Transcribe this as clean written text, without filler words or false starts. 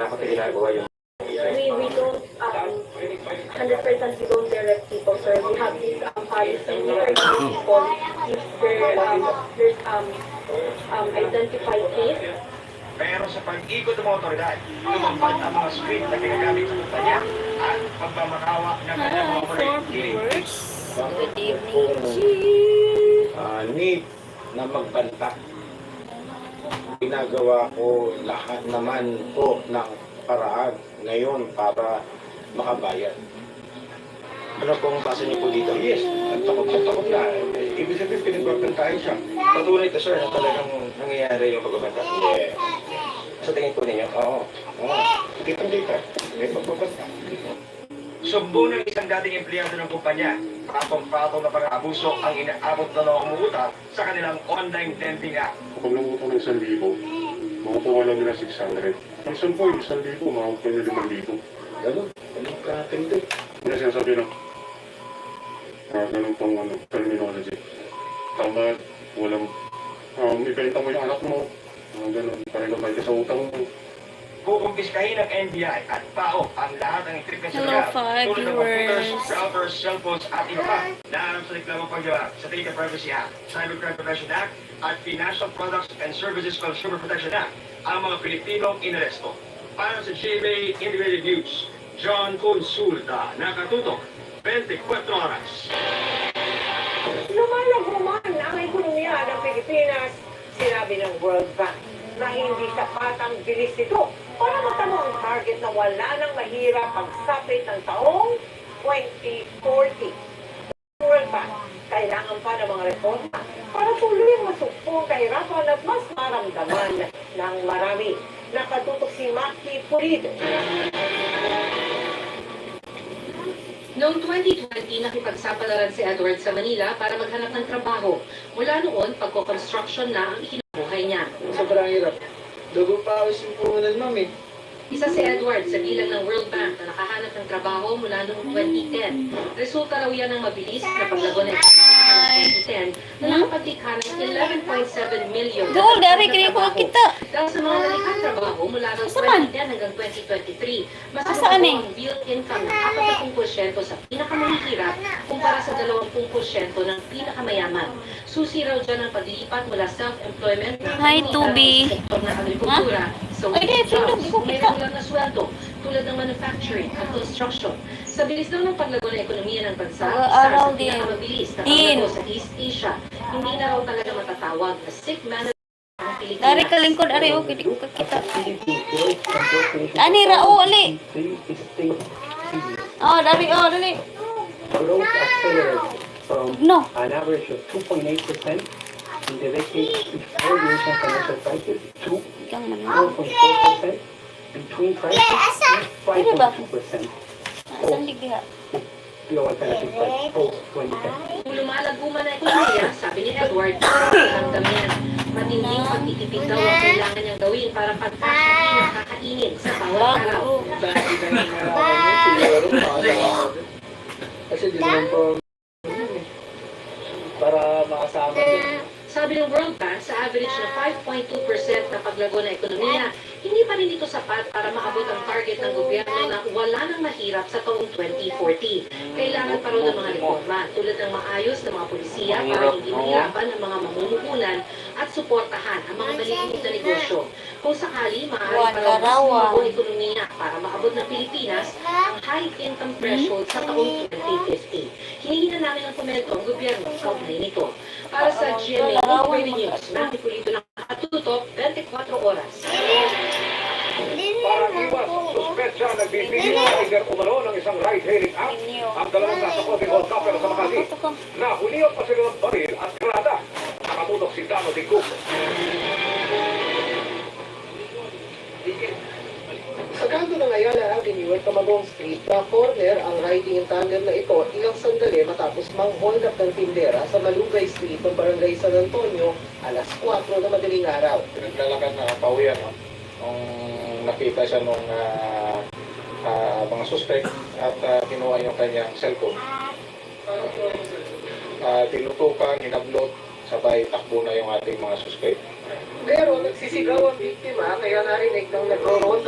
Ako sa ginagawa yung We don't 100% we don't direct people, sir. We have this policy where people if there's identified case. Pero sa pag-ikot ng mga otoridad, lumabad ang mga script na ginagamit sa kumpanya at pagmamakawa ng kanyang mga operating. Good evening, Chief. need na magbanta. Ginagawa ko lahat naman po ng paraan ngayon para makabayad. Ano pong basa niyo po dito? Yes, at takot na. Ibig sabihin, pinagbabantayan siya. Patunay ito, sir, na talagang nangyayari yung pagbabanta. Yeah. Sa tingin po ninyo? Oo. Kitang-kita. May pagbabanta. Sumbo ng isang dating empleyado ng kumpanya, patong-patong na pang-abuso ang inaabot na mga umuutang sa kanilang online lending app. Kapag nangutang ng 1,000, makukuha lang nila 600. Ang 10 po, 1,000, makukuha nila 5,000. Ganun. Ganun ka-tindi. Hindi sinasabi lang, ganun pang terminology. Tama, walang, ibenta mo yung anak mo. Ganun, parang gamay ka sa utang mo. Kukumpiskahin ng NBI at PAO ang lahat ng equipment sa Hello, lugar, five tulad ng computers, viewers. routers, cellphones at iba pa na alam sa reklamo paggawa sa Data Privacy Act, Cybercrime Prevention Act at Financial Products and Services Consumer Protection Act ang mga Pilipinong inaresto. Para sa GMA Integrated News, John Consulta, nakatutok 24 oras. Lumalaguman ang ekonomiya ng Pilipinas, sinabi ng World Bank na hindi sapat ang bilis nito para matamo ang target na wala nang mahirap pagsapit ng taong 2040. World Bank, kailangan pa ng mga reforma para tuluyang masugpo ang kahirapan at mas maramdaman ng marami. Nakatutok si Maki Pulido. Noong 2020, nakipagsapalaran si Edward sa Manila para maghanap ng trabaho. Mula noon, pagko-construction na ang ikinabuhay niya. Sobrang hirap. Dugo pa ako yung puhunan, ma'am eh. Isa si Edward sa bilang ng World Bank na nakahanap ng trabaho mula noong 2010. Resulta raw yan ng mabilis na paglago ng 2010 na nakapatikha ng 11.7 million na Dol, dari na kini ko trabaho. kita. Dahil sa mga nalikhang trabaho mula noong Asaman? 2010 hanggang 2023, mas Asaan lumabo eh? ang real income ng 40% sa pinakamahihirap kumpara sa 20% ng pinakamayaman. Susi raw dyan ang paglipat mula self-employment na Hi, Tubi. sektor ng agrikultura. So, Ay, di, sundog, di ko may kita. regular na sweldo tulad ng manufacturing at construction. Sa bilis daw ng paglago ng ekonomiya ng bansa, Araw isa sa din. pinakamabilis na Din. paglago sa East Asia, hindi na raw talaga matatawag na sick management ng Pilipinas. Dari ka lingkod, ari, o, kini ko kita. Ani, rao, ali. Oh, dari, oh, dali. Growth accelerated from No. an average of 2.8% in the decade before the Asian financial crisis to Ikaw man. 4.4% between crisis and 5.2% Asan diha? global financial crisis post-2010. Kung lumalago man ang ekonomiya, sabi ni Edward, ramdam yan. Matinding pagtitipid daw ang kailangan niyang gawin para pagkakain ang kakainin sa bawat araw. Kasi di naman po para makasama din. Sabi ng World Bank, sa average na 5.2% na paglago ng ekonomiya, hindi pa rin ito sapat para maabot ang target ng gobyerno na wala nang mahirap sa taong 2040. Kailangan pa rin ng mga reforma tulad ng maayos na mga polisiya para hindi mahirapan ang mga mamumuhunan at suportahan ang mga maliliit na negosyo. Kung sakali, maaari pa rin mas lumago ang ekonomiya para maabot ng Pilipinas ang high income threshold sa taong 2050. Hinihinga namin ang komento ang gobyerno kaugnay nito. Para sa GMA Integrated News, Maki Pulido ng nakatutok 24 oras. Para iwas, suspetsa nagbibigay ng rider umano ng isang ride-hailing app ang dalawang nasa Coffee Helicopter sa Makati. Nahuliyot pa sila ng baril at grada. Nakatutok si Dano de Cuco. Sa kanto ng Ayala Avenue at Camagong Street, na-corner ang riding in tandem na ito ilang sandali matapos mang-hold up ng tindera sa Malugay Street ng Barangay San Antonio alas 4 na madaling araw. Pinaglalakad na pauwian, no? Nung nakita siya nung mga suspect at kinuha yung kanyang cellphone. Tinutukan, hinablot, sabay takbo na yung ating mga suspect. Pero nagsisigaw ang biktima kaya narinig ng nagro-roll